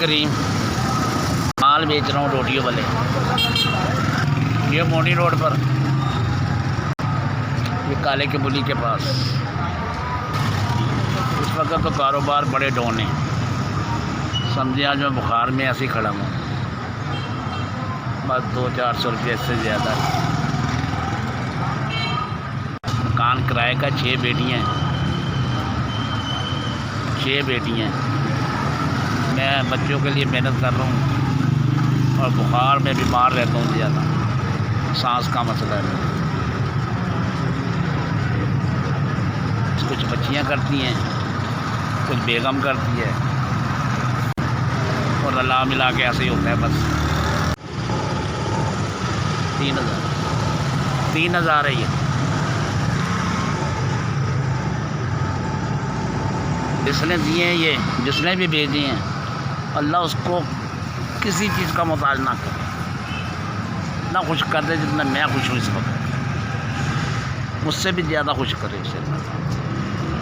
کریم مال بیچ رہا ہوں روٹیوں والے، یہ مونی روڈ پر، یہ کالے کے بلی کے پاس۔ اس وقت تو کاروبار بڑے ڈاؤن ہیں، سمجھے آج میں بخار میں ایسے ہی کھڑا ہوں، بس 200-400 روپئے سے زیادہ۔ مکان کرائے کا 6 بیٹیاں، 6 بیٹیاں، میں بچوں کے لیے محنت کر رہا ہوں اور بخار میں بیمار رہتا ہوں زیادہ، سانس کا مسئلہ ہے۔ کچھ بچیاں کرتی ہیں، کچھ بیگم کرتی ہے، اور اللہ ملا کے ایسے ہی ہوتا ہے بس۔ 3,000 ہے یہ، جس نے دیے ہیں، یہ جس نے بھی بھیجے ہیں، اللہ اس کو کسی چیز کا محتاج نہ کرے، نہ خوش کر دے جتنا میں خوش ہوں اس وقت، مجھ سے بھی زیادہ خوش کرے اسے اللہ،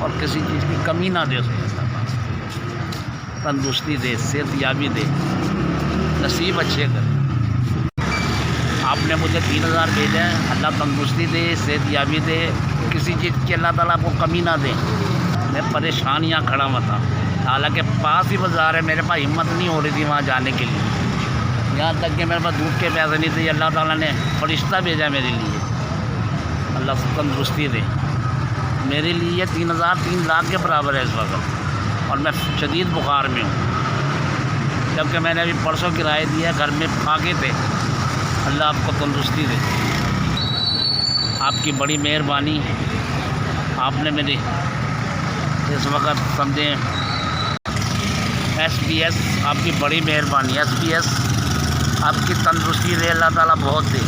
اور کسی چیز کی کمی نہ دے اسے اللہ، تندرستی دے، صحت یابی دے، نصیب اچھے کرے۔ آپ نے مجھے 3,000 بھیجا ہے، اللہ تندرستی دے، صحت یابی دے، کسی چیز کی اللہ تعالیٰ آپ کو کمی نہ دے۔ میں پریشان یہاں کھڑا ہوا تھا، حالانکہ پاس ہی بازار ہے، میرے پاس ہمت نہیں ہو رہی تھی وہاں جانے کے لیے، یہاں تک کہ میرے پاس دودھ کے پیسے نہیں تھے، اللہ تعالیٰ نے فرشتہ بھیجا میرے لیے، اللہ سے تندرستی دے۔ میرے لیے یہ 3,000 3 لاکھ کے برابر ہے اس وقت، اور میں شدید بخار میں ہوں، جبکہ میں نے ابھی پرسوں کرایہ دیا، گھر میں پھاکے تھے۔ اللہ آپ کو تندرستی دے، آپ کی بڑی مہربانی، آپ نے میری اس وقت سمجھیں SPS آپ کی بڑی مہربانی، SPS آپ کی تندرستی دے اللہ تعالیٰ بہت دے۔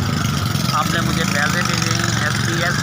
آپ نے مجھے پیسے بھیجے ہیں SPS